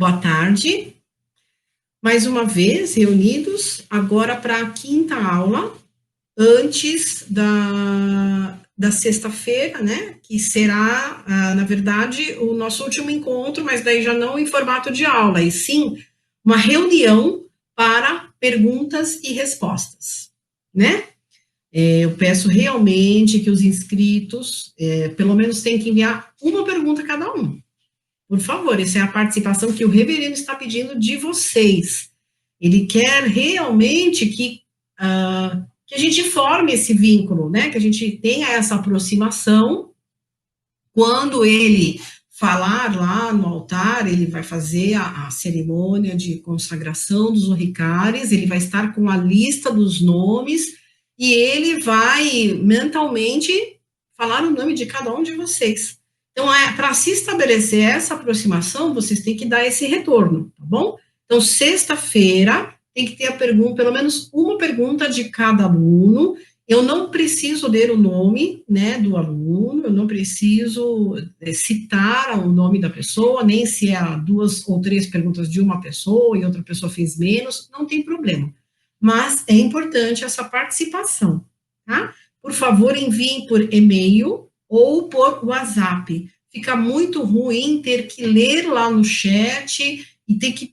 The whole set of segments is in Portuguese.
Boa tarde. Mais uma vez, reunidos, agora para a quinta aula, antes da sexta-feira, né? Que será, na verdade, o nosso último encontro, mas daí já não em formato de aula, e sim uma reunião para perguntas e respostas, né? Eu peço realmente que os inscritos, pelo menos, tenham que enviar uma pergunta a cada um. Por favor, essa é a participação que o reverendo está pedindo de vocês. Ele quer realmente que a gente forme esse vínculo, né? Que a gente tenha essa aproximação. Quando ele falar lá no altar, ele vai fazer a cerimônia de consagração dos orricares, ele vai estar com a lista dos nomes e ele vai mentalmente falar o nome de cada um de vocês. Então, para se estabelecer essa aproximação, vocês têm que dar esse retorno, tá bom? Então, sexta-feira, tem que ter a pergunta, pelo menos uma pergunta de cada aluno. Eu não preciso ler o nome, né, do aluno, eu não preciso citar o nome da pessoa, nem se há 2 ou 3 perguntas de uma pessoa e outra pessoa fez menos, não tem problema. Mas é importante essa participação, tá? Por favor, enviem por e-mail ou por WhatsApp. Fica muito ruim ter que ler lá no chat e ter que,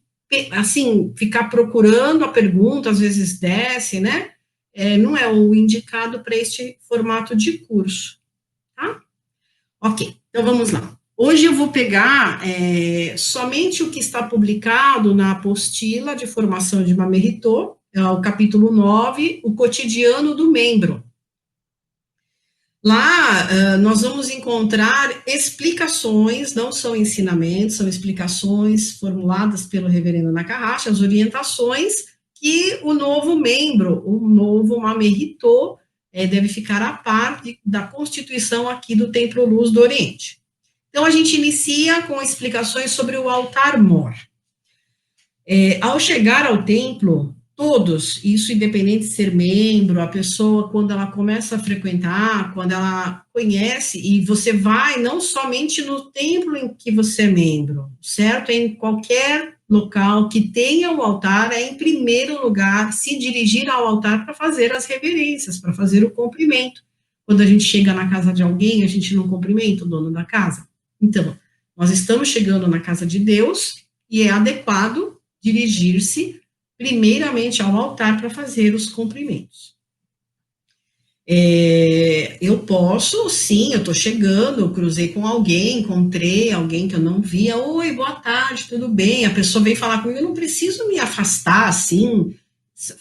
assim, ficar procurando a pergunta, às vezes desce, né? Não é o indicado para este formato de curso, tá? Ok, então vamos lá. Hoje eu vou pegar somente o que está publicado na apostila de formação de Mamerito, o capítulo 9, o cotidiano do membro. Lá, nós vamos encontrar explicações, não são ensinamentos, são explicações formuladas pelo reverendo Nakahashi, as orientações que o novo membro, o novo Mamerito, deve ficar a par da constituição aqui do Templo Luz do Oriente. Então, a gente inicia com explicações sobre o altar-mor. Ao chegar ao templo, todos, isso independente de ser membro, a pessoa, quando ela começa a frequentar, quando ela conhece, e você vai não somente no templo em que você é membro, certo? Em qualquer local que tenha um altar, em primeiro lugar, se dirigir ao altar para fazer as reverências, para fazer o cumprimento. Quando a gente chega na casa de alguém, a gente não cumprimenta o dono da casa. Então, nós estamos chegando na casa de Deus, e é adequado dirigir-se primeiramente ao altar para fazer os cumprimentos. Eu posso, sim, eu estou chegando, eu cruzei com alguém, encontrei alguém que eu não via, oi, boa tarde, tudo bem? A pessoa veio falar comigo, eu não preciso me afastar, assim,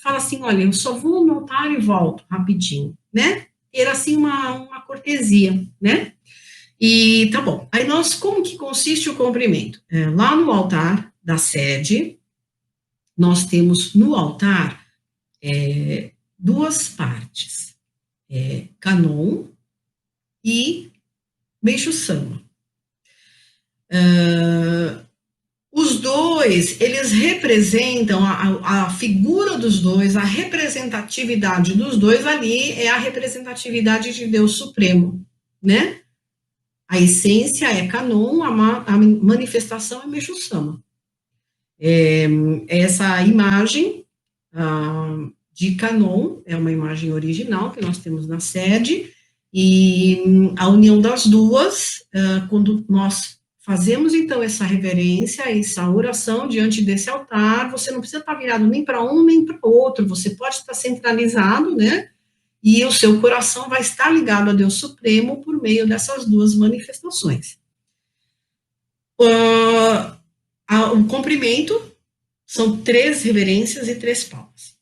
fala assim, olha, eu só vou no altar e volto rapidinho, né? Era, assim, uma cortesia, né? E tá bom, aí como que consiste o cumprimento? Lá no altar da sede, nós temos no altar 2 partes, Kanon e Meishu Sama. Os dois, eles representam a figura dos dois, a representatividade dos dois ali é a representatividade de Deus Supremo, né? A essência é Kanon, a manifestação é Meishu Sama. Essa imagem de Kanon é uma imagem original que nós temos na sede, e a união das duas, quando nós fazemos então essa reverência, essa oração diante desse altar, você não precisa estar virado nem para um nem para o outro, você pode estar centralizado, né? E o seu coração vai estar ligado a Deus Supremo por meio dessas 2 manifestações. O cumprimento são 3 reverências e 3 palmas.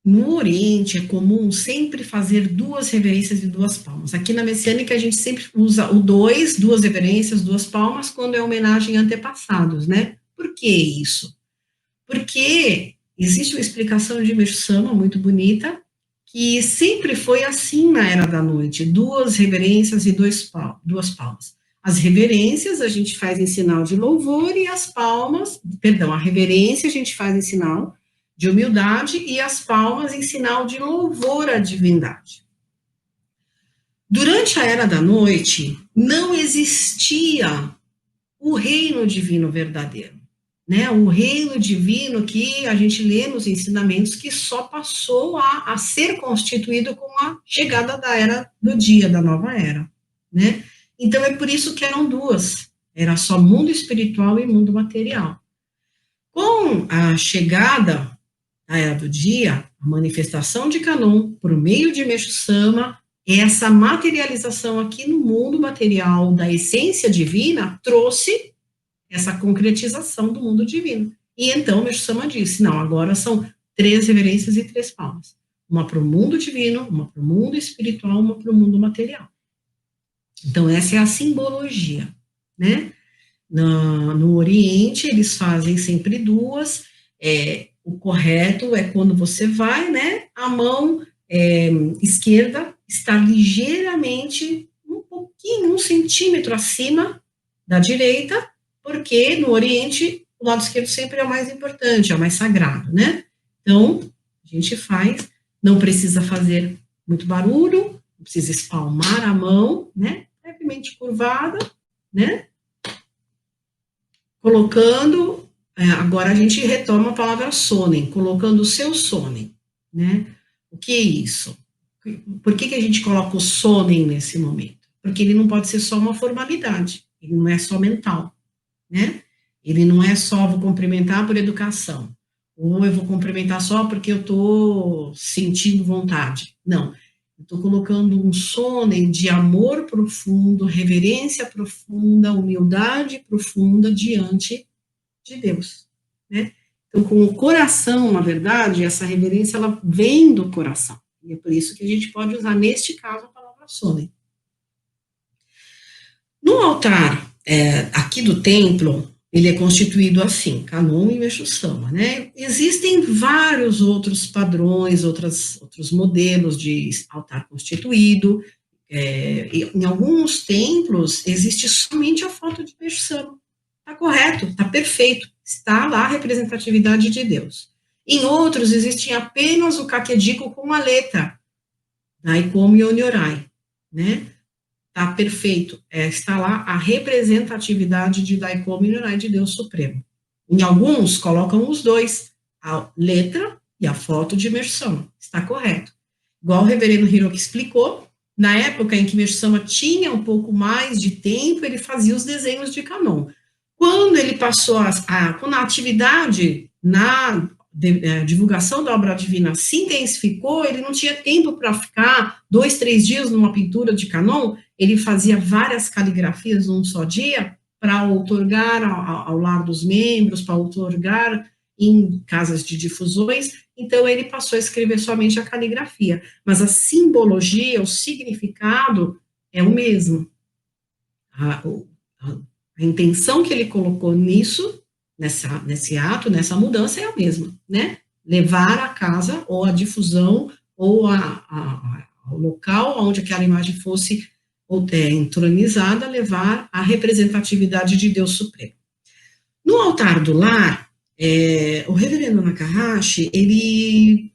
No Oriente é comum sempre fazer 2 reverências e 2 palmas. Aqui na Messiânica a gente sempre usa o 2 reverências, 2 palmas, quando é homenagem a antepassados, né? Por que isso? Porque existe uma explicação de Meishu Sama muito bonita, que sempre foi assim na Era da Noite, 2 reverências e 2 palmas. As reverências a gente faz em sinal de louvor e as palmas, a reverência a gente faz em sinal de humildade e as palmas em sinal de louvor à divindade. Durante a Era da Noite, não existia o reino divino verdadeiro. né, o reino divino que a gente lê nos ensinamentos que só passou a ser constituído com a chegada da era do dia, da nova era, né? Então é por isso que eram duas, era só mundo espiritual e mundo material. Com a chegada da era do dia, a manifestação de Kanon, por meio de Meixo Sama, essa materialização aqui no mundo material da essência divina trouxe essa concretização do mundo divino. E então Meixo Sama disse, não, agora são 3 reverências e 3 palmas. Uma para o mundo divino, uma para o mundo espiritual, uma para o mundo material. Então essa é a simbologia, né? No Oriente, eles fazem sempre 2, o correto é quando você vai, né, a mão esquerda está ligeiramente, um pouquinho, 1 centímetro acima da direita, porque no Oriente o lado esquerdo sempre é o mais importante, é o mais sagrado, né? Então, a gente faz, não precisa fazer muito barulho, não precisa espalmar a mão, né? Levemente curvada, né? Colocando, agora a gente retoma a palavra sonen, colocando o seu sonen, né? O que é isso? Por que a gente coloca o sonen nesse momento? Porque ele não pode ser só uma formalidade, ele não é só mental, né? Ele não é só vou cumprimentar por educação, ou eu vou cumprimentar só porque eu estou sentindo vontade. Não, eu estou colocando um sonen de amor profundo, reverência profunda, humildade profunda diante de Deus, né? Então, com o coração, na verdade, essa reverência, ela vem do coração. E é por isso que a gente pode usar, neste caso, a palavra sonen. No altar aqui do templo, ele é constituído assim, Kanon e Meixo Sama, né? Existem vários outros padrões, outros modelos de altar constituído. Em alguns templos existe somente a foto de Meixo Sama. Está correto, está perfeito, está lá a representatividade de Deus. Em outros existem apenas o Kakejiko com a letra Daikomi Onyorai, né? Está perfeito, está lá a representatividade de Daikomi Onyorai, de Deus Supremo. Em alguns, colocam os dois, a letra e a foto de Meixo Sama, está correto. Igual o reverendo Hiroki explicou, na época em que Meixo Sama tinha um pouco mais de tempo, ele fazia os desenhos de Kanon. Quando ele passou quando a atividade na divulgação da obra divina se intensificou, ele não tinha tempo para ficar 2, 3 dias numa pintura de Kanon, ele fazia várias caligrafias num só dia para outorgar ao lar dos membros, para outorgar em casas de difusões, então ele passou a escrever somente a caligrafia, mas a simbologia, o significado é o mesmo. A intenção que ele colocou nisso, nesse ato, nessa mudança, é a mesma, né? Levar a casa, ou a difusão, ou ao local onde aquela imagem fosse entronizada, levar a representatividade de Deus Supremo. No altar do lar, o reverendo Nakahashi, ele,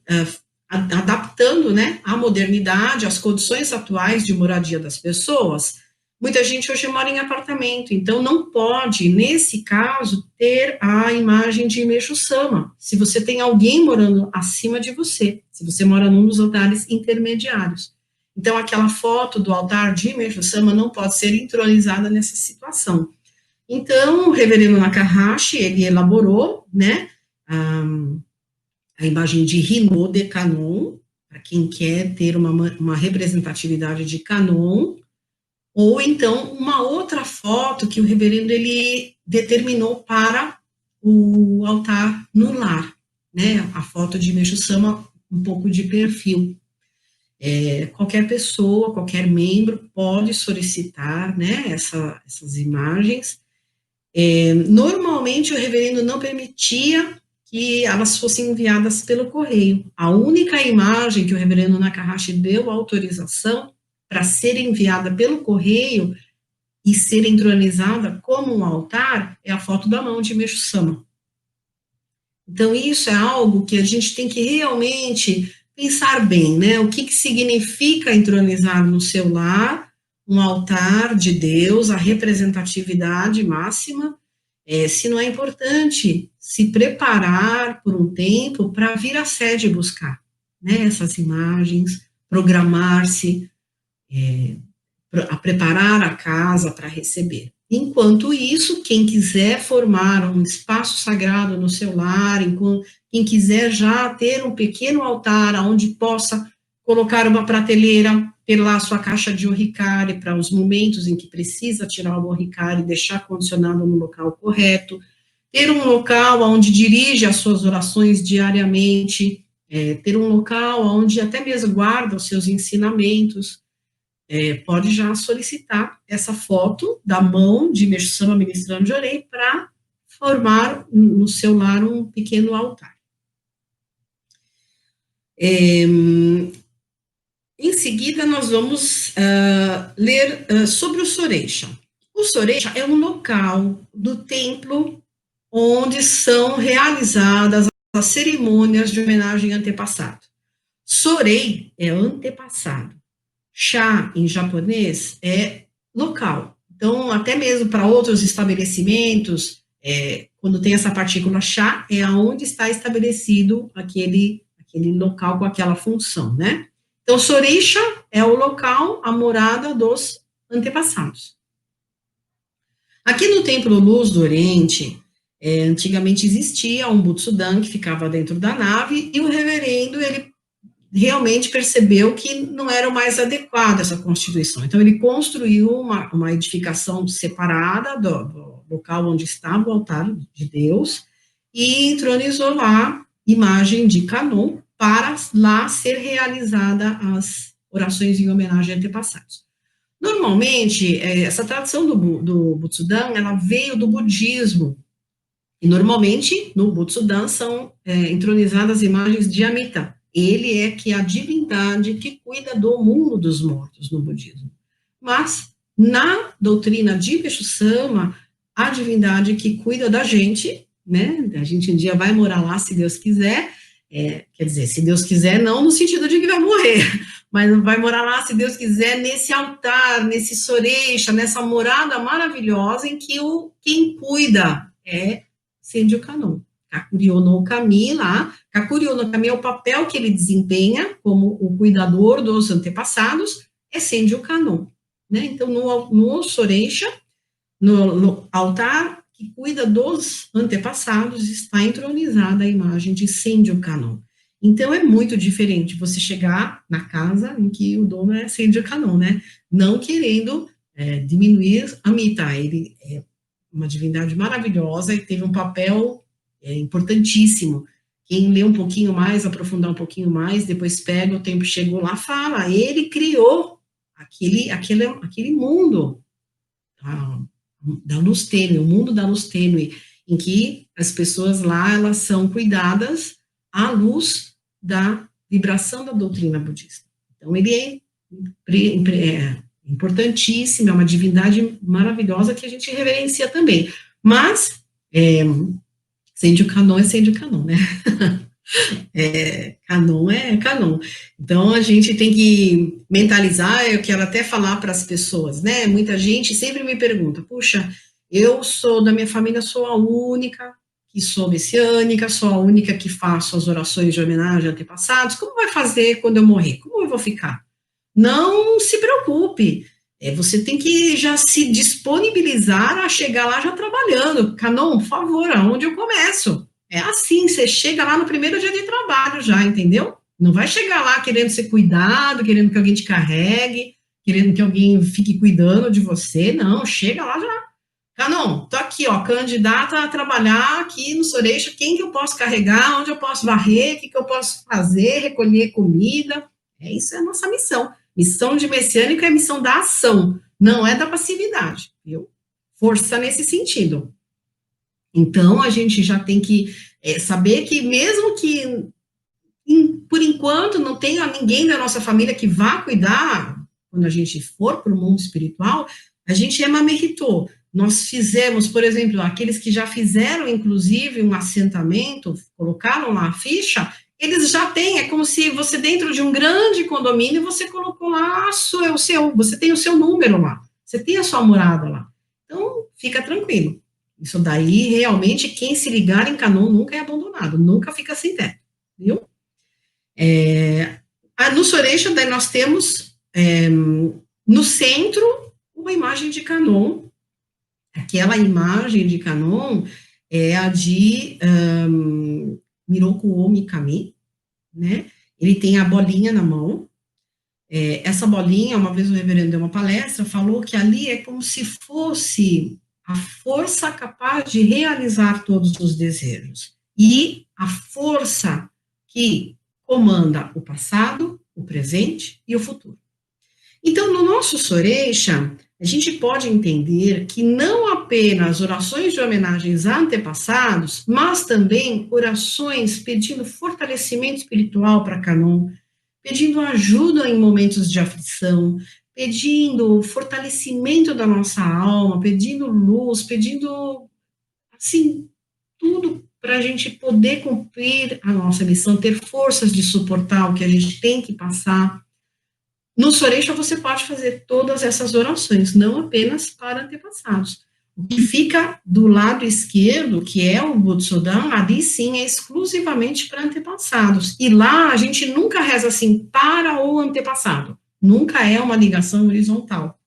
adaptando, né, a modernidade, as condições atuais de moradia das pessoas, muita gente hoje mora em apartamento, então não pode, nesse caso, ter a imagem de Meixo Sama, se você tem alguém morando acima de você, se você mora num dos altares intermediários. Então, aquela foto do altar de Meixo Sama não pode ser entronizada nessa situação. Então, o reverendo Nakahashi, ele elaborou, né, a imagem de Hinode Kanon, para quem quer ter uma representatividade de Kanon, ou então uma outra foto que o reverendo ele determinou para o altar no lar, né, a foto de Meixo Sama, um pouco de perfil. Qualquer pessoa, qualquer membro pode solicitar, né, essas imagens. Normalmente o reverendo não permitia que elas fossem enviadas pelo correio. A única imagem que o reverendo Nakahashi deu autorização para ser enviada pelo correio e ser entronizada como um altar é a foto da mão de Meixo Sama. Então, isso é algo que a gente tem que realmente pensar bem, né? O que significa entronizar no seu lar um altar de Deus, a representatividade máxima, se não é importante se preparar por um tempo para vir à sede buscar, né, essas imagens, programar-se, a preparar a casa para receber. Enquanto isso, quem quiser formar um espaço sagrado no seu lar, quem quiser já ter um pequeno altar onde possa colocar uma prateleira, ter lá a sua caixa de oricária para os momentos em que precisa tirar o oricária e deixar condicionado no local correto, ter um local onde dirige as suas orações diariamente, ter um local onde até mesmo guarda os seus ensinamentos, pode já solicitar essa foto da mão de Meixo Sama ministrando de orei para formar no seu lar um pequeno altar. Em seguida, nós vamos ler sobre o Soreisha. O Soreisha é um local do templo onde são realizadas as cerimônias de homenagem a antepassado. Sorei é antepassado. Sha, em japonês, é local. Então, até mesmo para outros estabelecimentos, quando tem essa partícula sha, é aonde está estabelecido aquele local com aquela função, né? Então, Soreisha é o local, a morada dos antepassados. Aqui no Templo Luz do Oriente, antigamente existia um Butsudan que ficava dentro da nave, e o reverendo, ele realmente percebeu que não era o mais adequado essa constituição. Então, ele construiu uma edificação separada do local onde estava o altar de Deus e entronizou lá imagem de Kannon para lá ser realizada as orações em homenagem a antepassados. Normalmente, essa tradição do Butsudan, ela veio do budismo, e normalmente, no Butsudan, são entronizadas imagens de Amida. Ele é que é a divindade que cuida do mundo dos mortos no budismo. Mas, na doutrina de Meixo Sama, a divindade que cuida da gente, né, a gente um dia vai morar lá, se Deus quiser, quer dizer, se Deus quiser, não no sentido de que vai morrer, mas vai morar lá, se Deus quiser, nesse altar, nesse Soreisha, nessa morada maravilhosa em que quem cuida é Senju Kannon. Kakuryo no Kami lá, Kakuryo no Kami é o papel que ele desempenha como o cuidador dos antepassados, é Senju Kannon, né? Então, no Soreisha, no altar que cuida dos antepassados, está entronizada a imagem de Senju Kannon. Então, é muito diferente você chegar na casa em que o dono é Senju Kannon, né? Não querendo diminuir Amida, ele é uma divindade maravilhosa e teve um papel importantíssimo. Quem lê um pouquinho mais, aprofundar um pouquinho mais, depois pega, o tempo chegou lá, fala, ele criou aquele mundo da luz tênue, o mundo da luz tênue, em que as pessoas lá, elas são cuidadas à luz da vibração da doutrina budista. Então, ele é importantíssimo, é uma divindade maravilhosa que a gente reverencia também. Mas, Senju Kannon é Senju Kannon, né? Kannon é Kannon. Então, a gente tem que mentalizar, eu quero até falar para as pessoas, né? Muita gente sempre me pergunta, puxa, eu sou da minha família, sou a única que sou messiânica, sou a única que faço as orações de homenagem a antepassados, como vai fazer quando eu morrer? Como eu vou ficar? Não se preocupe, você tem que já se disponibilizar a chegar lá já trabalhando. Kannon, por favor, aonde eu começo? É assim, você chega lá no primeiro dia de trabalho já, entendeu? Não vai chegar lá querendo ser cuidado, querendo que alguém te carregue, querendo que alguém fique cuidando de você, não, chega lá já. Kannon, tô aqui, ó, candidata a trabalhar aqui no Soreisha, quem que eu posso carregar, onde eu posso varrer, o que eu posso fazer, recolher comida, isso é a nossa missão. Missão de messiânico é a missão da ação, não é da passividade, viu? Força nesse sentido. Então, a gente já tem que saber que mesmo que, por enquanto, não tenha ninguém da nossa família que vá cuidar, quando a gente for para o mundo espiritual, a gente é mamerito. Nós fizemos, por exemplo, aqueles que já fizeram, inclusive, um assentamento, colocaram lá a ficha, eles já têm, é como se você dentro de um grande condomínio, você colocou lá você tem o seu número lá, você tem a sua morada lá. Então, fica tranquilo. Isso daí, realmente, quem se ligar em Kanon nunca é abandonado, nunca fica sem teto, viu? No Soreisha, daí nós temos no centro uma imagem de Kanon. Aquela imagem de Kanon é a de Miroku Omikami, né? Ele tem a bolinha na mão. Essa bolinha, uma vez o reverendo deu uma palestra, falou que ali é como se fosse a força capaz de realizar todos os desejos e a força que comanda o passado, o presente e o futuro. Então, no nosso Soreisha, a gente pode entender que não apenas orações de homenagens a antepassados, mas também orações pedindo fortalecimento espiritual para Kanon, pedindo ajuda em momentos de aflição, pedindo fortalecimento da nossa alma, pedindo luz, pedindo, assim, tudo para a gente poder cumprir a nossa missão, ter forças de suportar o que a gente tem que passar. No Soreisha você pode fazer todas essas orações, não apenas para antepassados. O que fica do lado esquerdo, que é o Butsudan, ali sim é exclusivamente para antepassados. E lá a gente nunca reza assim para o antepassado. Nunca é uma ligação horizontal.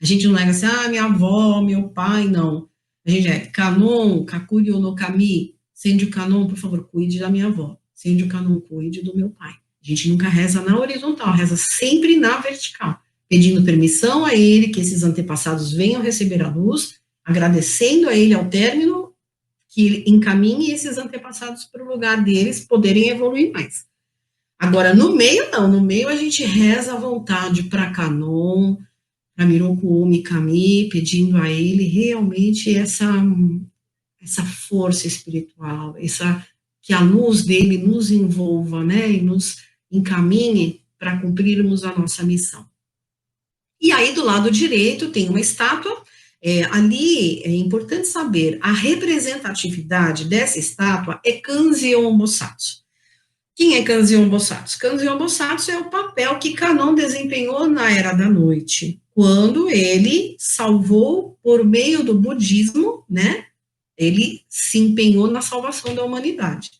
A gente não é assim, minha avó, meu pai, não. A gente é Kanon, Kakuryo no Kami, Senju Kanon, por favor, cuide da minha avó. Senju Kanon, cuide do meu pai. A gente nunca reza na horizontal, reza sempre na vertical, pedindo permissão a ele, que esses antepassados venham receber a luz, agradecendo a ele ao término, que ele encaminhe esses antepassados para o lugar deles poderem evoluir mais. Agora, no meio, não. No meio, a gente reza à vontade para Kanon, para Miroku Omikami, pedindo a ele realmente essa força espiritual, que a luz dele nos envolva, né, e nos encaminhe para cumprirmos a nossa missão. E aí, do lado direito, tem uma estátua. Ali é importante saber, a representatividade dessa estátua é Kanzeon Bosatsu. Quem é Kanzeon Bosatsu? Kanzeon Bosatsu é o papel que Kanon desempenhou na Era da Noite, quando ele salvou, por meio do budismo, né, ele se empenhou na salvação da humanidade.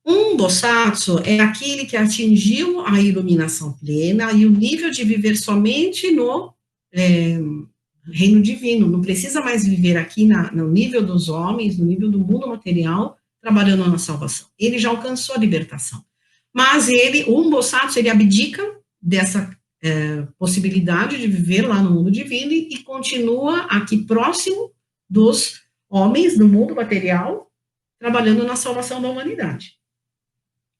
Um Bosatsu é aquele que atingiu a iluminação plena e o nível de viver somente no reino divino, não precisa mais viver aqui no nível dos homens, no nível do mundo material, trabalhando na salvação. Ele já alcançou a libertação. Mas um Bosatsu, ele abdica dessa possibilidade de viver lá no mundo divino e continua aqui próximo dos homens do mundo material, trabalhando na salvação da humanidade.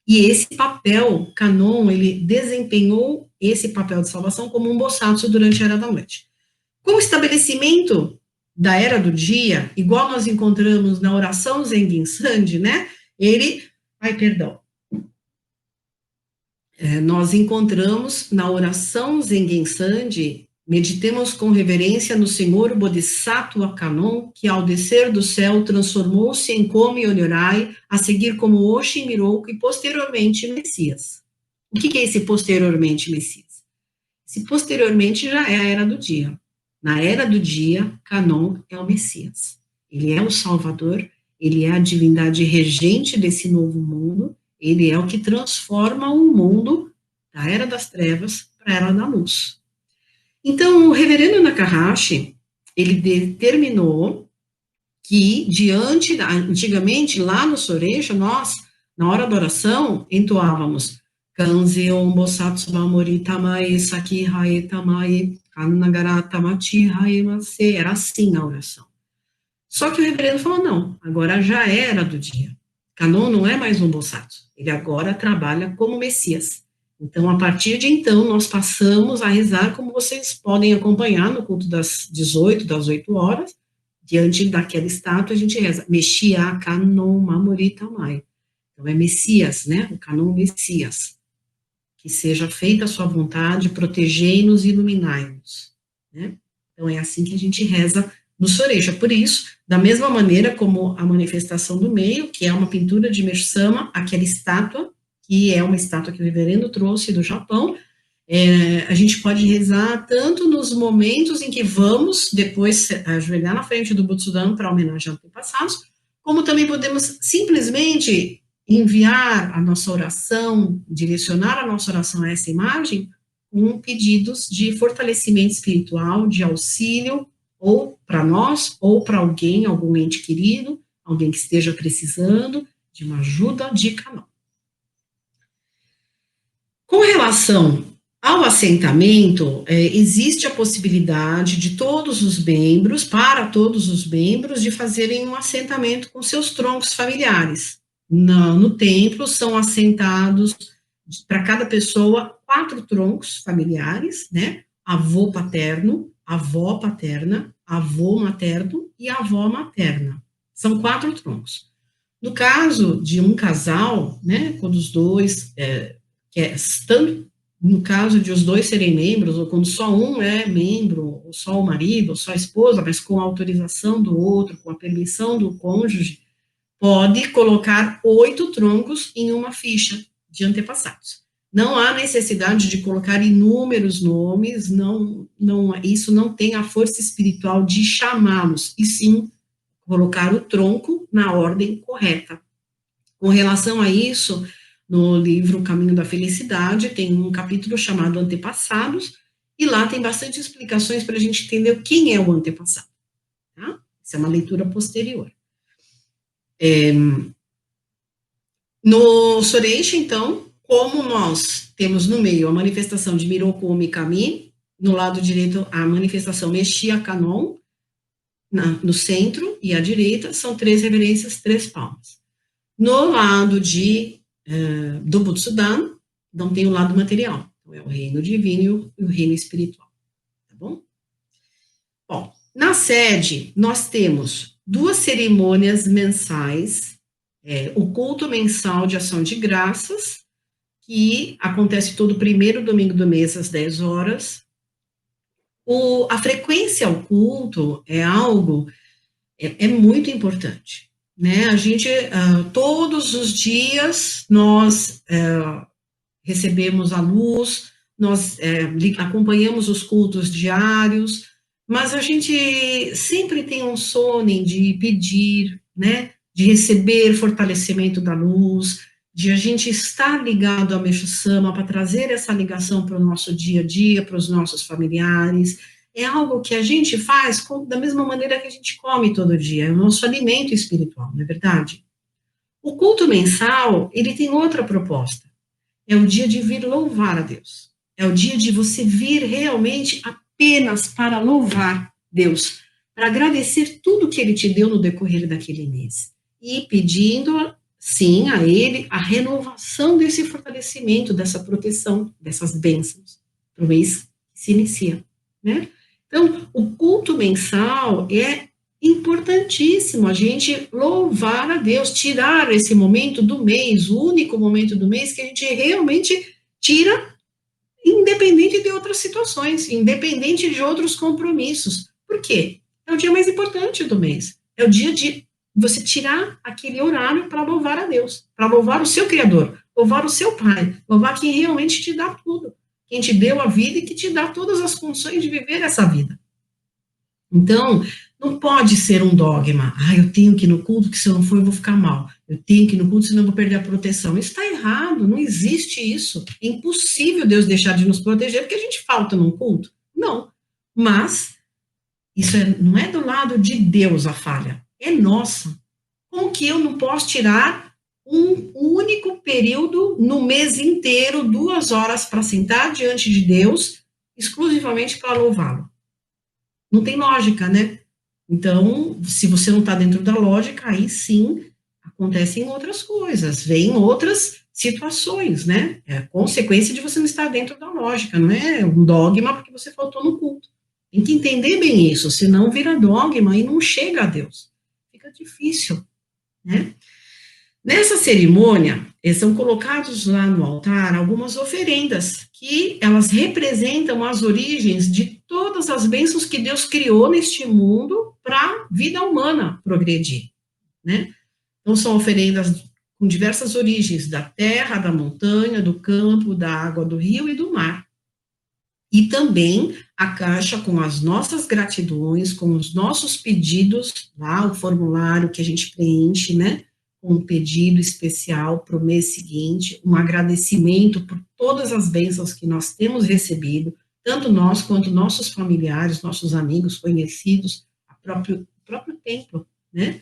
E esse papel, Kanon, ele desempenhou esse papel de salvação como um Bosatsu durante a Era da Noite. Com o estabelecimento da Era do Dia, igual nós encontramos na oração Zengen Sandi, né, nós encontramos na oração Zengen Sandi, meditemos com reverência no Senhor Bodhisattva Kanon, que ao descer do céu transformou-se em Komi Onyorai, a seguir como Oshin Miroku e posteriormente Messias. O que é esse posteriormente Messias? Esse posteriormente já é a Era do Dia. Na Era do Dia, Kanon é o Messias. Ele é o Salvador, ele é a divindade regente desse novo mundo, ele é o que transforma o mundo da Era das Trevas para a Era da Luz. Então, o reverendo Takahashi, ele determinou que, antigamente, lá no Soreisha, nós, na hora da oração, entoávamos Kanzeon Bosatsu Mamori Tamae Saki Hae Tamae Kanagara Tamachi Hae Mase. Era assim a oração. Só que o reverendo falou, não, agora já era do dia. Kanon não é mais um Bosatsu, ele agora trabalha como Messias. Então, a partir de então, nós passamos a rezar, como vocês podem acompanhar no culto das 18, das 8 horas, diante daquela estátua, a gente reza, Meshia Kanon Mamori Tamai. Então, é Messias, né? O Kanon Messias. Que seja feita a sua vontade, protegei-nos e iluminai-nos. Né? Então, é assim que a gente reza no Soreisha. Por isso, da mesma maneira como a manifestação do meio, que é uma pintura de Meshu Sama, aquela estátua, que é uma estátua que o reverendo trouxe do Japão, A gente pode rezar tanto nos momentos em que vamos depois ajoelhar na frente do Butsudan para homenagear antepassados, como também podemos simplesmente enviar a nossa oração, direcionar a nossa oração a essa imagem, com pedidos de fortalecimento espiritual, de auxílio, ou para nós, ou para alguém, algum ente querido, alguém que esteja precisando de uma ajuda de canal. Com relação ao assentamento, existe a possibilidade de todos os membros, para todos os membros, de fazerem um assentamento com seus troncos familiares. No templo são assentados, para cada pessoa, 4 troncos familiares, né? Avô paterno, avó paterna, avô materno e avó materna. São 4 troncos. No caso de um casal, né, quando os dois, tanto no caso de os dois serem membros, ou quando só um é membro, ou só o marido, ou só a esposa, mas com a autorização do outro, com a permissão do cônjuge, pode colocar 8 troncos em uma ficha de antepassados. Não há necessidade de colocar inúmeros nomes, isso não tem a força espiritual de chamá-los, e sim colocar o tronco na ordem correta. Com relação a isso, no livro Caminho da Felicidade, tem um capítulo chamado Antepassados, e lá tem bastante explicações para a gente entender quem é o antepassado. Tá? Essa é uma leitura posterior. No Soreishi, então, como nós temos no meio a manifestação de Miroku Mikami, no lado direito a manifestação Mexia Kanon, no centro e à direita, são 3 reverências, 3 palmas. No lado do Butsudan, não tem o lado material, então é o reino divino e o reino espiritual, tá bom? Bom, na sede, nós temos 2 cerimônias mensais, o culto mensal de ação de graças, que acontece todo primeiro domingo do mês, às 10 horas. A frequência ao culto é algo, muito importante, né? A gente, todos os dias, nós recebemos a luz, nós acompanhamos os cultos diários, mas a gente sempre tem um sono de pedir, né? De receber fortalecimento da luz, de a gente estar ligado ao Meixo Sama para trazer essa ligação para o nosso dia a dia, para os nossos familiares. É algo que a gente faz da mesma maneira que a gente come todo dia, é o nosso alimento espiritual, não é verdade? O culto mensal, ele tem outra proposta. É o dia de vir louvar a Deus. É o dia de você vir realmente apenas para louvar Deus, para agradecer tudo que Ele te deu no decorrer daquele mês. E pedindo, sim, a Ele a renovação desse fortalecimento, dessa proteção, dessas bênçãos para o mês que se inicia, né? Então, o culto mensal é importantíssimo a gente louvar a Deus, tirar esse momento do mês, o único momento do mês que a gente realmente tira, independente de outras situações, independente de outros compromissos. Por quê? É o dia mais importante do mês. É o dia de você tirar aquele horário para louvar a Deus, para louvar o seu Criador, louvar o seu Pai, louvar quem realmente te dá tudo, quem te deu a vida e que te dá todas as condições de viver essa vida. Então, não pode ser um dogma. Eu tenho que ir no culto, que se eu não for eu vou ficar mal. Eu tenho que ir no culto, senão eu vou perder a proteção. Isso está errado, não existe isso. É impossível Deus deixar de nos proteger porque a gente falta num culto. Não. Mas, isso não é do lado de Deus a falha, é nossa. Como que eu não posso tirar um único período no mês inteiro, 2 horas para sentar diante de Deus, exclusivamente para louvá-lo? Não tem lógica, né? Então, se você não está dentro da lógica, aí sim acontecem outras coisas, vêm outras situações, né? É a consequência de você não estar dentro da lógica, não é um dogma porque você faltou no culto. Tem que entender bem isso, senão vira dogma e não chega a Deus. Fica difícil, né? Nessa cerimônia, são colocados lá no altar algumas oferendas, que elas representam as origens de todas as bênçãos que Deus criou neste mundo para a vida humana progredir, né? Então, são oferendas com diversas origens, da terra, da montanha, do campo, da água, do rio e do mar. E também a caixa com as nossas gratidões, com os nossos pedidos, lá o formulário que a gente preenche, né, com um pedido especial para o mês seguinte, um agradecimento por todas as bênçãos que nós temos recebido, tanto nós quanto nossos familiares, nossos amigos, conhecidos, o próprio templo, né?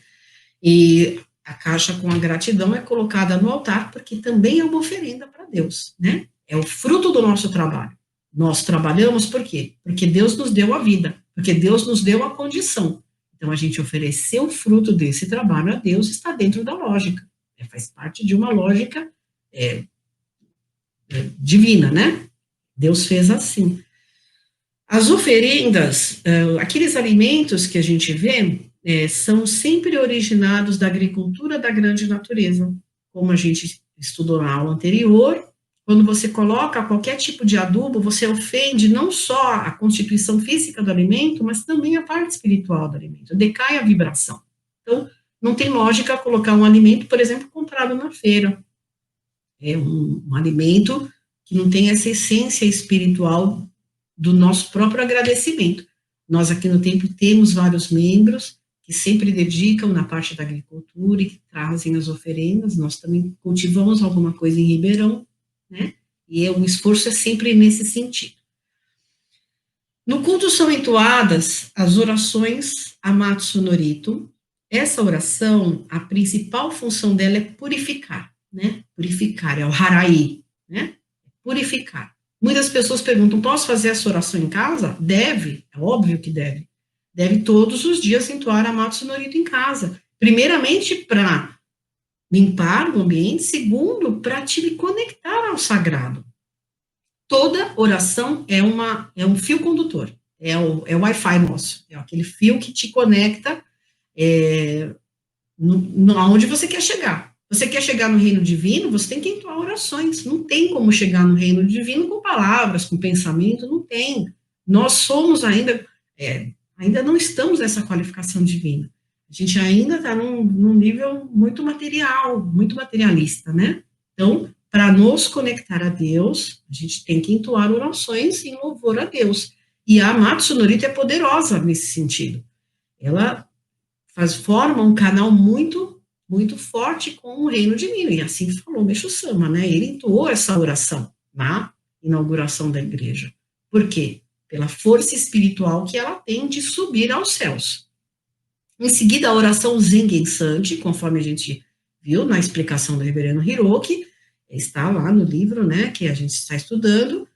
E a caixa com a gratidão é colocada no altar, porque também é uma oferenda para Deus, né? É o fruto do nosso trabalho. Nós trabalhamos por quê? Porque Deus nos deu a vida, porque Deus nos deu a condição. Então, a gente oferecer o fruto desse trabalho a Deus está dentro da lógica. Faz parte de uma lógica é, divina, né? Deus fez assim. As oferendas, aqueles alimentos que a gente vê, são sempre originados da agricultura da grande natureza. Como a gente estudou na aula anterior, quando você coloca qualquer tipo de adubo, você ofende não só a constituição física do alimento, mas também a parte espiritual do alimento. Decai a vibração. Então, não tem lógica colocar um alimento, por exemplo, comprado na feira. É um alimento que não tem essa essência espiritual do nosso próprio agradecimento. Nós aqui no templo temos vários membros que sempre dedicam na parte da agricultura e que trazem as oferendas. Nós também cultivamos alguma coisa em Ribeirão, né? E o esforço é sempre nesse sentido. No culto são entoadas as orações Amatsu Norito. Essa oração, a principal função dela é purificar, né? Purificar, é o harai, né? Purificar. Muitas pessoas perguntam, posso fazer essa oração em casa? Deve, é óbvio que deve. Deve todos os dias entoar Amatsu Norito em casa. Primeiramente, para limpar o ambiente. Segundo, para te conectar ao sagrado. Toda oração é um fio condutor. É o Wi-Fi nosso. É aquele fio que te conecta aonde você quer chegar. Você quer chegar no reino divino, você tem que entoar orações. Não tem como chegar no reino divino com palavras, com pensamento, não tem. Nós somos ainda não estamos nessa qualificação divina. A gente ainda está num nível muito material, muito materialista, né? Então, para nos conectar a Deus, a gente tem que entoar orações em louvor a Deus. E a Amatsu Norito é poderosa nesse sentido. Ela forma um canal muito forte com o reino divino, e assim falou Meixo Sama, né? Ele entoou essa oração na inauguração da igreja. Por quê? Pela força espiritual que ela tem de subir aos céus. Em seguida, a oração Zengen Sandi, conforme a gente viu na explicação do reverendo Hiroki, está lá no livro, né, que a gente está estudando.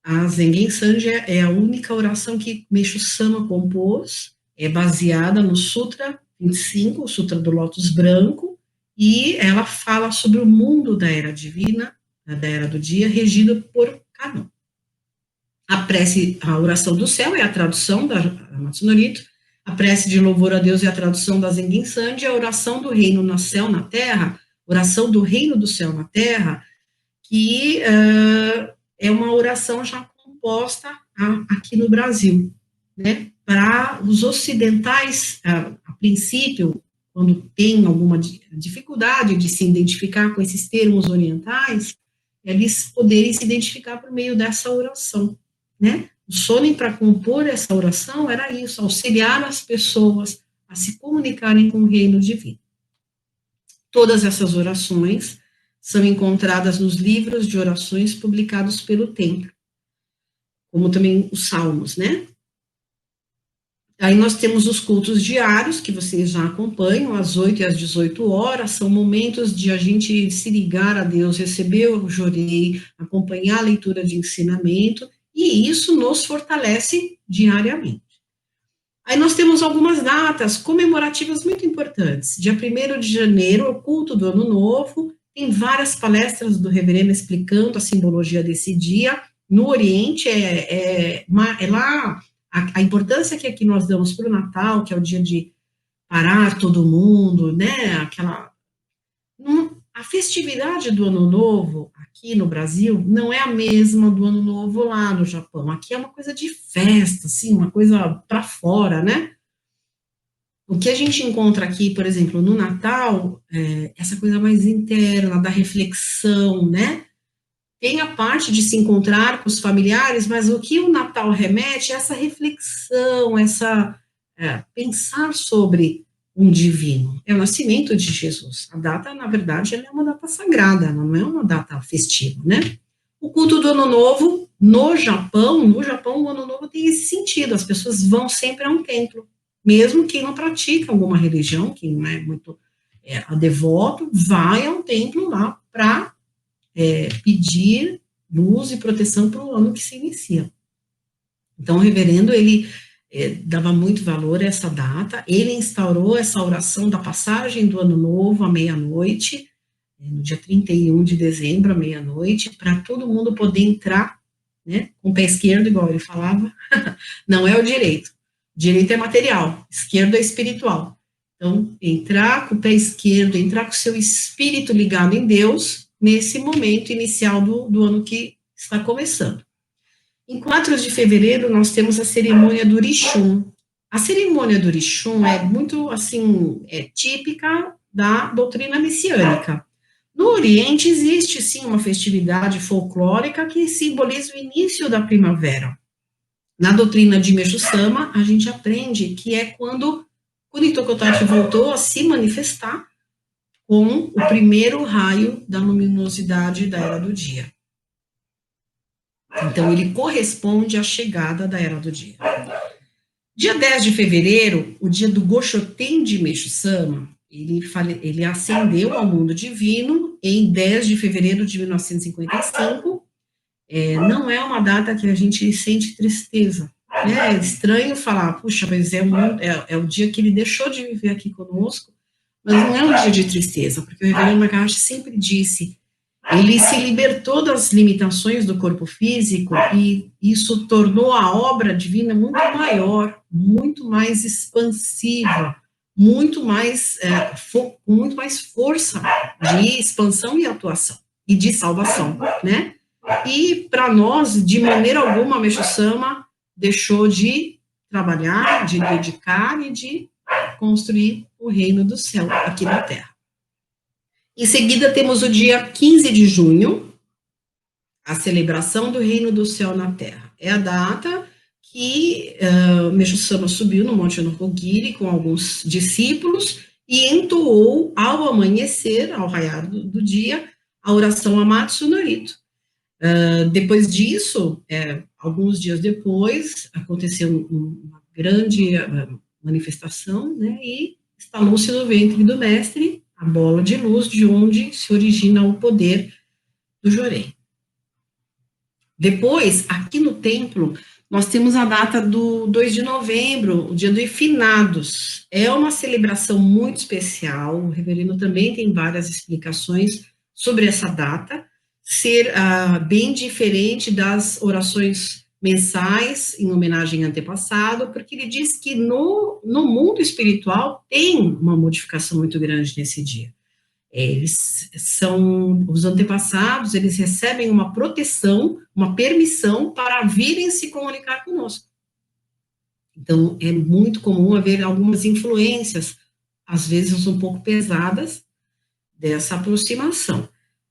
A Zengen Sandi é a única oração que Meixo Sama compôs, é baseada no Sutra 25, o Sutra do Lótus Branco, e ela fala sobre o mundo da era divina, da era do dia, regido por Kanon. A oração do céu é a tradução da Amatsu Norito, a prece de louvor a Deus é a tradução da Zengen Sandi, a oração do reino no céu, na terra, oração do reino do céu na terra, que é uma oração já composta aqui no Brasil, né? Para os ocidentais, a princípio, quando tem alguma dificuldade de se identificar com esses termos orientais, eles poderem se identificar por meio dessa oração, né? O Sonin, para compor essa oração, era isso, auxiliar as pessoas a se comunicarem com o reino divino. Todas essas orações são encontradas nos livros de orações publicados pelo templo, como também os salmos, né? Aí nós temos os cultos diários, que vocês já acompanham, às 8 e às 18 horas, são momentos de a gente se ligar a Deus, receber o jorei, acompanhar a leitura de ensinamento, e isso nos fortalece diariamente. Aí nós temos algumas datas comemorativas muito importantes. Dia 1º de janeiro, o culto do Ano Novo, tem várias palestras do reverendo explicando a simbologia desse dia. No Oriente, é lá a importância que aqui nós damos para o Natal, que é o dia de parar todo mundo, né? A festividade do Ano Novo aqui no Brasil não é a mesma do Ano Novo lá no Japão. Aqui é uma coisa de festa, assim, uma coisa para fora, né? O que a gente encontra aqui, por exemplo, no Natal, essa coisa mais interna, da reflexão, né? tem a parte de se encontrar com os familiares, mas o que o Natal remete é essa reflexão, pensar sobre um divino. É o nascimento de Jesus. A data, na verdade, ela é uma data sagrada, ela não é uma data festiva, né? O culto do Ano Novo, no Japão, o Ano Novo tem esse sentido, as pessoas vão sempre a um templo, mesmo quem não pratica alguma religião, quem não é muito devoto, vai a um templo lá para pedir luz e proteção para o ano que se inicia. Então, o reverendo, ele dava muito valor a essa data, ele instaurou essa oração da passagem do Ano Novo à meia-noite, no dia 31 de dezembro, à meia-noite, para todo mundo poder entrar, né, com o pé esquerdo, igual ele falava, não é o direito. O direito é material, esquerdo é espiritual. Então, entrar com o pé esquerdo, entrar com o seu espírito ligado em Deus, nesse momento inicial do ano que está começando. Em 4 de fevereiro, nós temos a cerimônia do Orixum. A cerimônia do Orixum é muito, assim, típica da doutrina messiânica. No Oriente, existe, sim, uma festividade folclórica que simboliza o início da primavera. Na doutrina de Meixo Sama, a gente aprende que é quando Kunitokotachi voltou a se manifestar com o primeiro raio da luminosidade da Era do Dia. Então, ele corresponde à chegada da Era do Dia. Dia 10 de fevereiro, o dia do Goshoten de Meixo Sama, ele ascendeu ao mundo divino em 10 de fevereiro de 1955. Não é uma data que a gente sente tristeza. É estranho falar, puxa, mas é o dia que ele deixou de viver aqui conosco, mas não é um dia de tristeza, porque o reverendo Magashi sempre disse, ele se libertou das limitações do corpo físico e isso tornou a obra divina muito maior, muito mais expansiva, muito mais força de expansão e atuação e de salvação, né? E para nós, de maneira alguma, Meixo Sama deixou de trabalhar, de dedicar e de construir o reino do céu aqui na Terra. Em seguida, temos o dia 15 de junho, a celebração do reino do céu na Terra. É a data que Meixo Sama subiu no Monte Nohogiri com alguns discípulos e entoou ao amanhecer, ao raiar do dia, a oração Amatsu no Rito. Depois disso, alguns dias depois, aconteceu uma grande manifestação, né, e instalou-se no ventre do mestre a bola de luz, de onde se origina o poder do Jorei. Depois, aqui no templo, nós temos a data do 2 de novembro, o dia do Finados. É uma celebração muito especial, o reverendo também tem várias explicações sobre essa data, ser bem diferente das orações mensais em homenagem ao antepassado, porque ele diz que no mundo espiritual tem uma modificação muito grande nesse dia. Eles são os antepassados, eles recebem uma proteção, uma permissão para virem se comunicar conosco. Então, é muito comum haver algumas influências, às vezes um pouco pesadas, dessa aproximação.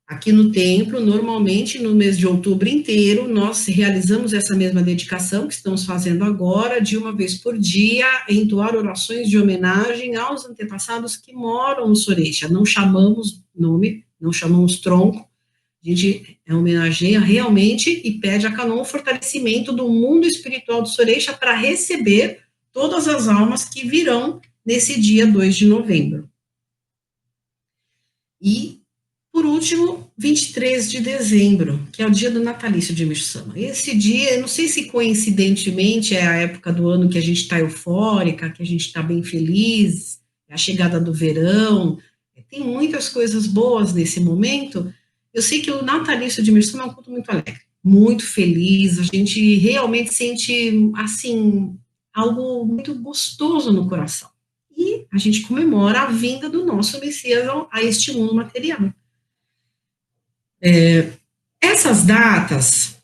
Aqui no templo, normalmente, no mês de outubro inteiro, nós realizamos essa mesma dedicação que estamos fazendo agora, de uma vez por dia, entoar orações de homenagem aos antepassados que moram no Soreisha. Não chamamos nome, não chamamos tronco, a gente homenageia realmente e pede a Kanon o fortalecimento do mundo espiritual do Soreisha para receber todas as almas que virão nesse dia 2 de novembro. E por último, 23 de dezembro, que é o dia do natalício de Meixo Sama. Esse dia, eu não sei se coincidentemente é a época do ano que a gente está eufórica, que a gente está bem feliz, é a chegada do verão, tem muitas coisas boas nesse momento. Eu sei que o natalício de Meixo Sama é um culto muito alegre, muito feliz, a gente realmente sente, assim, algo muito gostoso no coração. E a gente comemora a vinda do nosso Messias a este mundo material. Essas datas,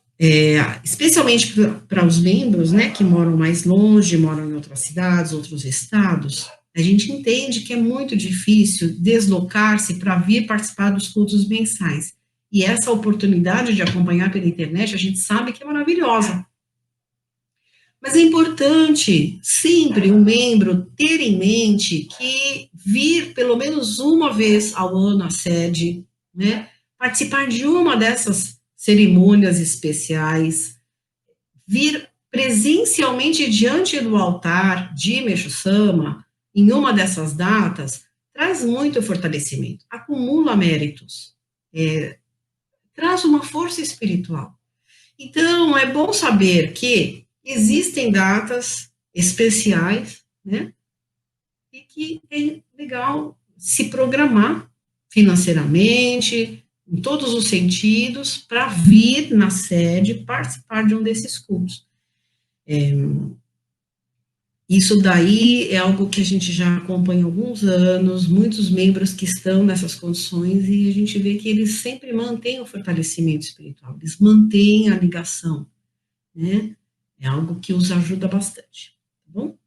especialmente para os membros, né, que moram mais longe, moram em outras cidades, outros estados, a gente entende que é muito difícil deslocar-se para vir participar dos cultos mensais. e essa oportunidade de acompanhar pela internet, a gente sabe que é maravilhosa. Mas é importante sempre um membro ter em mente que vir pelo menos uma vez ao ano à sede, né, participar de uma dessas cerimônias especiais, vir presencialmente diante do altar de Meixo Sama, em uma dessas datas, traz muito fortalecimento, acumula méritos, traz uma força espiritual. Então, é bom saber que existem datas especiais, né, e que é legal se programar financeiramente, em todos os sentidos, para vir na sede participar de um desses cultos. Isso daí é algo que a gente já acompanha há alguns anos, muitos membros que estão nessas condições, e a gente vê que eles sempre mantêm o fortalecimento espiritual, eles mantêm a ligação, né? É algo que os ajuda bastante, tá bom?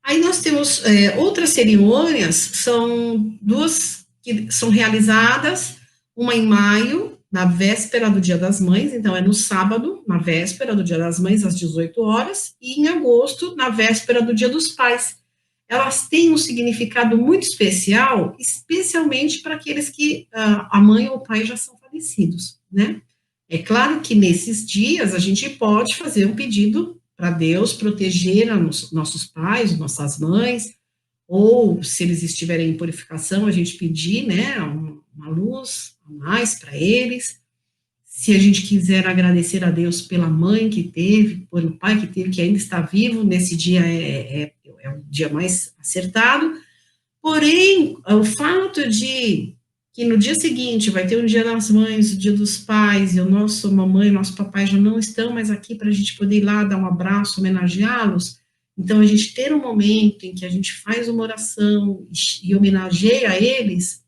Aí nós temos outras cerimônias, são duas que são realizadas, uma em maio, na véspera do Dia das Mães, então é no sábado, na véspera do Dia das Mães, às 18 horas, e em agosto, na véspera do Dia dos Pais. Elas têm um significado muito especial, especialmente para aqueles que a mãe ou o pai já são falecidos, né? É claro que nesses dias a gente pode fazer um pedido para Deus proteger nossos pais, nossas mães, ou se eles estiverem em purificação, a gente pedir, né, uma luz a mais para eles. Se a gente quiser agradecer a Deus pela mãe que teve, pelo pai que teve, que ainda está vivo, nesse dia é o dia mais acertado. Porém, o fato de que no dia seguinte vai ter o Dia das Mães, o Dia dos Pais, e o nosso mamãe e o nosso papai já não estão mais aqui para a gente poder ir lá dar um abraço, homenageá-los, então a gente ter um momento em que a gente faz uma oração e homenageia eles,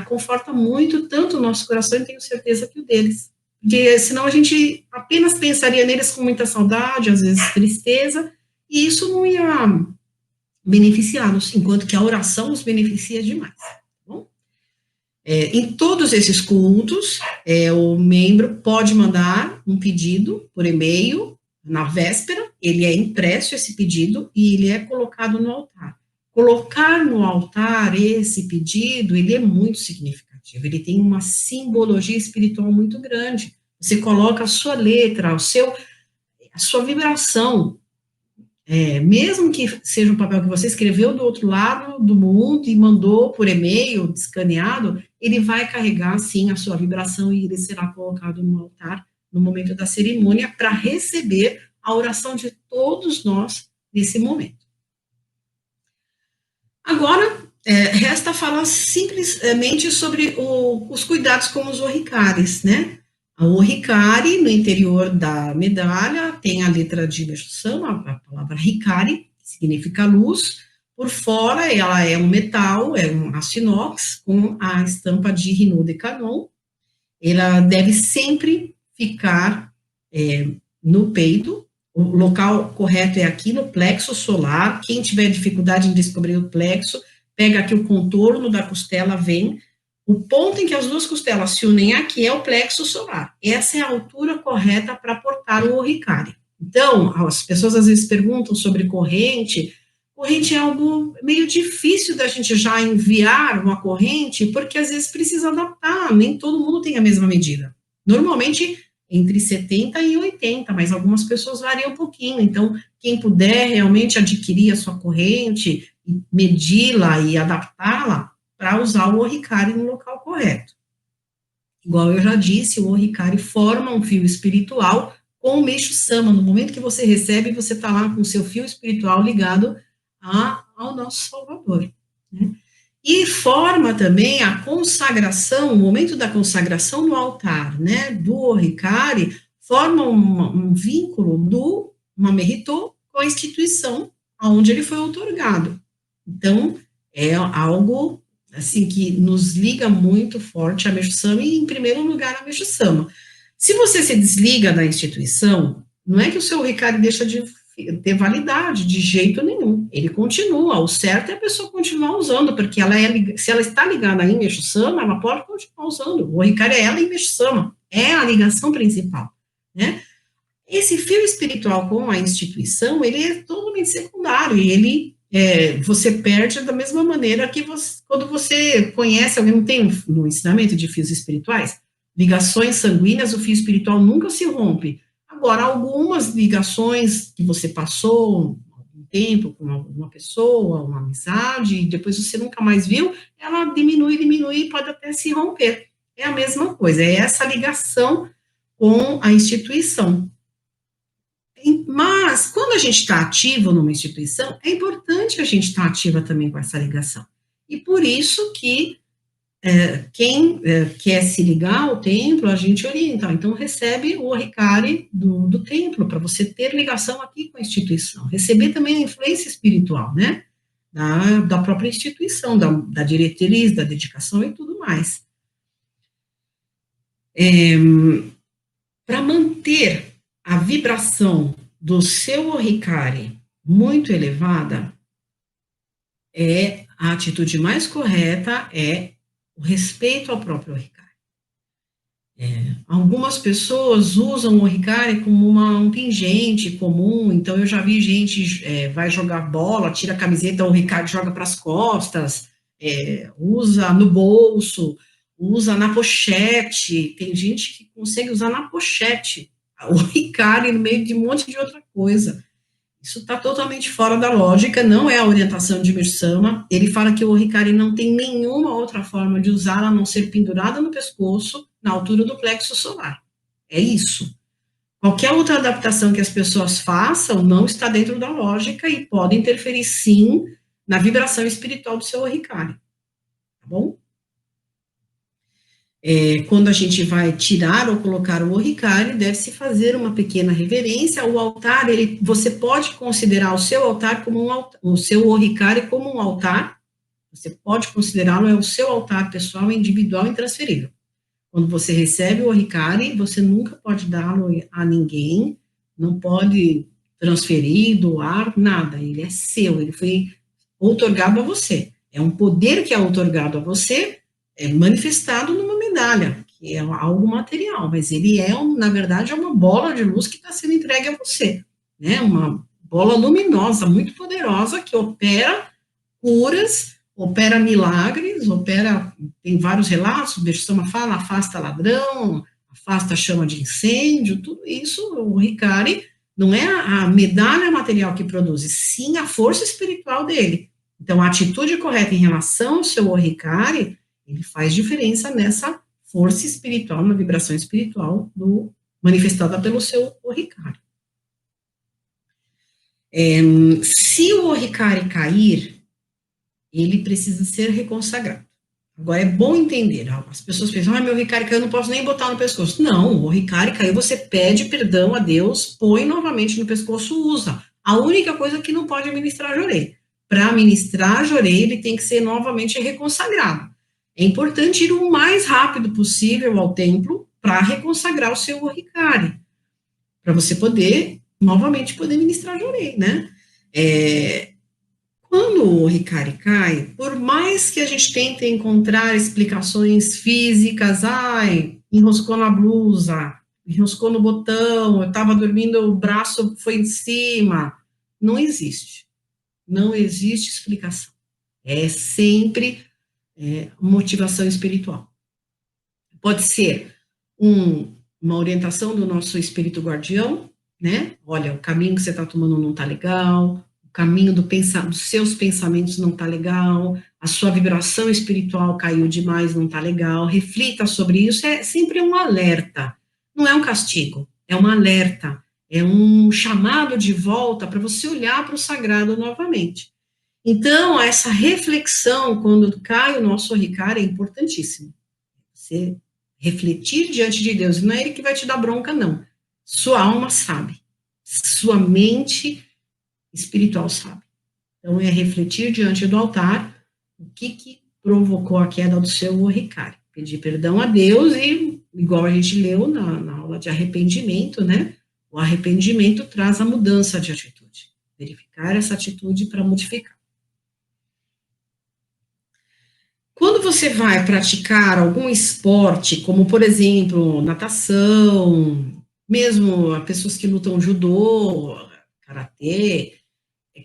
conforta muito tanto o nosso coração e tenho certeza que o deles. Porque senão a gente apenas pensaria neles com muita saudade, às vezes tristeza, e isso não ia beneficiá-los, enquanto que a oração os beneficia demais. Em todos esses cultos, o membro pode mandar um pedido por e-mail na véspera, ele é impresso esse pedido e ele é colocado no altar. Colocar no altar esse pedido, ele é muito significativo, ele tem uma simbologia espiritual muito grande. Você coloca a sua letra, a sua vibração, mesmo que seja um papel que você escreveu do outro lado do mundo e mandou por e-mail, escaneado, ele vai carregar, sim, a sua vibração e ele será colocado no altar no momento da cerimônia para receber a oração de todos nós nesse momento. Agora, resta falar simplesmente sobre os cuidados com os orricares, né? O Hikari, no interior da medalha, tem a letra de Meixo Sama, a palavra Hikari, que significa luz. Por fora, ela é um metal, é um aço inox, com a estampa de Rinô de Canon. Ela deve sempre ficar no peito. O local correto é aqui no plexo solar. Quem tiver dificuldade em descobrir o plexo, pega aqui o contorno da costela, vem. O ponto em que as duas costelas se unem aqui é o plexo solar. Essa é a altura correta para portar o orricário. Então, as pessoas às vezes perguntam sobre corrente. Corrente é algo meio difícil da gente já enviar uma corrente, porque às vezes precisa adaptar, nem todo mundo tem a mesma medida. Normalmente, entre 70 e 80, mas algumas pessoas variam um pouquinho. Então, quem puder realmente adquirir a sua corrente, medi-la e adaptá-la, para usar o orricári no local correto. Igual eu já disse, o orricári forma um fio espiritual com o Meixo Sama. No momento que você recebe, você está lá com o seu fio espiritual ligado ao nosso Salvador, né? E forma também a consagração, o momento da consagração no altar, né, do orricári, forma um vínculo do Mamerito com a instituição aonde ele foi outorgado. Então, é algo assim, que nos liga muito forte a Meixo Sama e, em primeiro lugar, a Meixo Sama. Se você se desliga da instituição, não é que o seu orricári deixa de ter validade, de jeito nenhum. Ele continua, o certo é a pessoa continuar usando, porque se ela está ligada em Meixo Sama, ela pode continuar usando. O orricári é ela em Meixo Sama. é a ligação principal, né? Esse fio espiritual com a instituição, ele é totalmente secundário, e ele, você perde da mesma maneira que você, quando você conhece alguém, não tem no ensinamento de fios espirituais, ligações sanguíneas, o fio espiritual nunca se rompe. Agora, algumas ligações que você passou um tempo com uma pessoa, uma amizade, e depois você nunca mais viu, ela diminui, e pode até se romper. É a mesma coisa, é essa ligação com a instituição. Mas, quando a gente está ativo numa instituição, é importante a gente estar ativa também com essa ligação. E por isso que quem quer se ligar ao templo, a gente orienta. Então, recebe o Oricare do templo, para você ter ligação aqui com a instituição. Receber também a influência espiritual, né? Da própria instituição, da diretriz, da dedicação e tudo mais. Para manter a vibração do seu Oricare muito elevada, a atitude mais correta é o respeito ao próprio Oricare. Algumas pessoas usam o Oricare como um pingente comum, então eu já vi gente vai jogar bola, tira a camiseta, o Oricare joga para as costas, usa no bolso, usa na pochete, tem gente que consegue usar na pochete o Oricare no meio de um monte de outra coisa. Isso está totalmente fora da lógica, não é a orientação de Mirsama. Ele fala que o Oricare não tem nenhuma outra forma de usar a não ser pendurada no pescoço, na altura do plexo solar. É isso. Qualquer outra adaptação que as pessoas façam não está dentro da lógica e pode interferir, sim, na vibração espiritual do seu Oricare. Tá bom? Quando a gente vai tirar ou colocar o Oricare, deve-se fazer uma pequena reverência. O altar, você pode considerar o seu altar como o seu Oricare como um altar. Você pode considerá-lo o seu altar pessoal, individual e intransferível. Quando você recebe o Oricare, você nunca pode dá-lo a ninguém, não pode transferir, doar, nada. Ele é seu, ele foi outorgado a você. É um poder que é outorgado a você, manifestado numa medalha, que é algo material, mas ele na verdade, é uma bola de luz que está sendo entregue a você, né? Uma bola luminosa, muito poderosa, que opera curas, opera milagres, tem vários relatos, o Mirsama fala, afasta ladrão, afasta chama de incêndio, tudo isso, o Oricare não é a medalha material que produz, sim a força espiritual dele. Então, a atitude correta em relação ao seu Oricare, ele faz diferença nessa força espiritual, na vibração espiritual manifestada pelo seu Oricare. Se o Oricare cair, ele precisa ser reconsagrado. Agora, é bom entender, as pessoas pensam, meu Oricare caiu, eu não posso nem botar no pescoço. Não, o Oricare caiu, você pede perdão a Deus, põe novamente no pescoço, usa. A única coisa que não pode é ministrar jorei. Para ministrar jorei, ele tem que ser novamente reconsagrado. É importante ir o mais rápido possível ao templo para reconsagrar o seu Oricare, para você novamente poder ministrar jorei, né? Quando o Oricare cai, por mais que a gente tente encontrar explicações físicas, enroscou na blusa, enroscou no botão, eu estava dormindo, o braço foi em cima, não existe. Não existe explicação. É sempre motivação espiritual. Pode ser uma orientação do nosso espírito guardião, né? Olha, o caminho que você está tomando não está legal, o caminho dos seus pensamentos não está legal, a sua vibração espiritual caiu demais, não está legal, reflita sobre isso, é sempre um alerta, não é um castigo, é um alerta, é um chamado de volta para você olhar para o sagrado novamente. Então, essa reflexão, quando cai o nosso Oricare, é importantíssimo. Você refletir diante de Deus, não é ele que vai te dar bronca, não. Sua alma sabe, sua mente espiritual sabe. Então, é refletir diante do altar o que provocou a queda do seu Oricare. Pedir perdão a Deus e, igual a gente leu na aula de arrependimento, né? O arrependimento traz a mudança de atitude. Verificar essa atitude para modificar. Quando você vai praticar algum esporte, como por exemplo, natação, mesmo pessoas que lutam judô, karatê,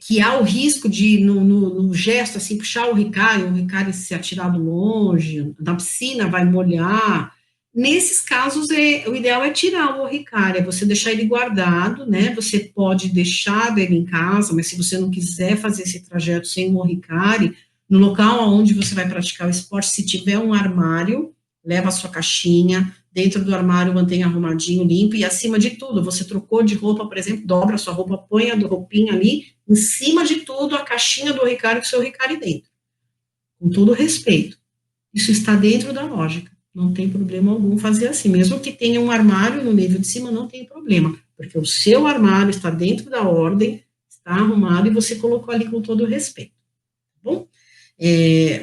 que há o risco de, no gesto, assim, puxar o Ricari se atirar longe, na piscina vai molhar. Nesses casos, o ideal é tirar o Ricari, é você deixar ele guardado, né? Você pode deixar ele em casa, mas se você não quiser fazer esse trajeto sem o Ricari, no local onde você vai praticar o esporte, se tiver um armário, leva a sua caixinha, dentro do armário mantenha arrumadinho, limpo, e acima de tudo, você trocou de roupa, por exemplo, dobra a sua roupa, põe a roupinha ali, em cima de tudo, a caixinha do Ricari com o seu Ricari dentro. Com todo respeito. Isso está dentro da lógica. Não tem problema algum fazer assim. Mesmo que tenha um armário no nível de cima, não tem problema. Porque o seu armário está dentro da ordem, está arrumado e você colocou ali com todo respeito. Tá bom?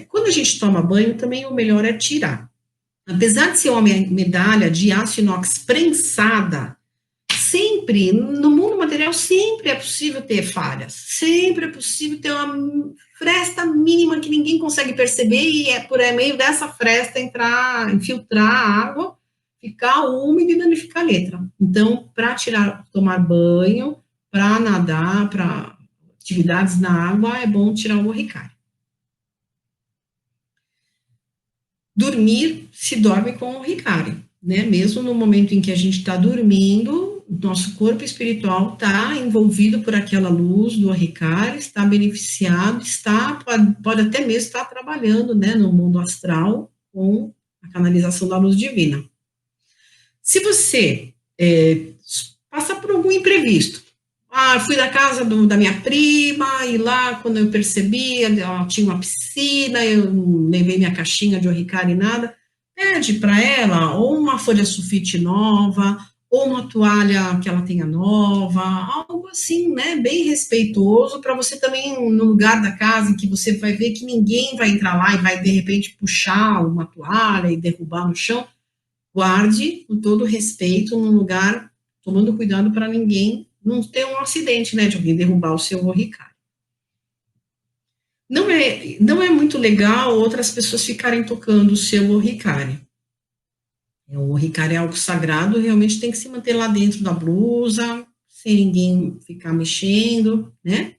Quando a gente toma banho, também o melhor é tirar. Apesar de ser uma medalha de aço inox prensada, sempre, no mundo material, sempre é possível ter falhas, sempre é possível ter uma fresta mínima que ninguém consegue perceber e é por meio dessa fresta infiltrar a água, ficar úmido e danificar a letra. Então, para tomar banho, para nadar, para atividades na água, é bom tirar o borricário. Dormir, se dorme com o Ricari, né? Mesmo no momento em que a gente está dormindo, o nosso corpo espiritual está envolvido por aquela luz do Ricari, está beneficiado, pode até mesmo estar trabalhando, né, no mundo astral com a canalização da luz divina. Se você passar por algum imprevisto, fui da casa da minha prima, e lá, quando eu percebi, ela tinha uma piscina, eu levei minha caixinha de Ricari e nada, pede para ela ou uma folha sulfite nova, ou uma toalha que ela tenha nova, algo assim, né, bem respeitoso, para você também, no lugar da casa, em que você vai ver que ninguém vai entrar lá e vai, de repente, puxar uma toalha e derrubar no chão, guarde com todo respeito num lugar, tomando cuidado para ninguém não ter um acidente, né, de alguém derrubar o seu Ricari. Não é muito legal outras pessoas ficarem tocando o seu Ricari. O Ricari é algo sagrado, realmente tem que se manter lá dentro da blusa, sem ninguém ficar mexendo, né?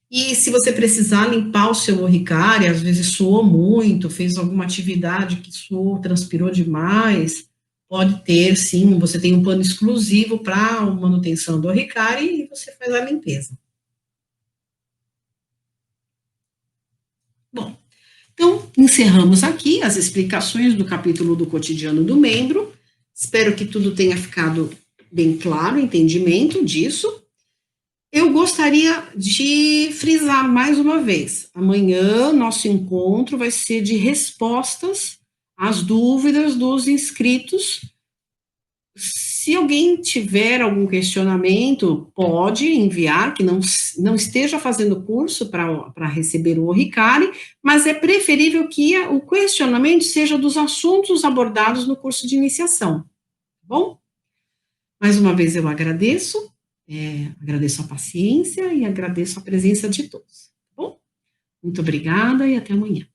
E se você precisar limpar o seu Ricari, às vezes suou muito, fez alguma atividade que suou, transpirou demais, pode ter, sim, você tem um pano exclusivo para a manutenção do Ricari e você faz a limpeza. Bom, então encerramos aqui as explicações do capítulo do cotidiano do membro. Espero que tudo tenha ficado bem claro, o entendimento disso. Eu gostaria de frisar mais uma vez, amanhã nosso encontro vai ser de respostas às dúvidas dos inscritos. Se alguém tiver algum questionamento, pode enviar, que não esteja fazendo curso para receber o Ricari, mas é preferível que o questionamento seja dos assuntos abordados no curso de iniciação, tá bom? Mais uma vez eu agradeço a paciência e agradeço a presença de todos, tá bom? Muito obrigada e até amanhã.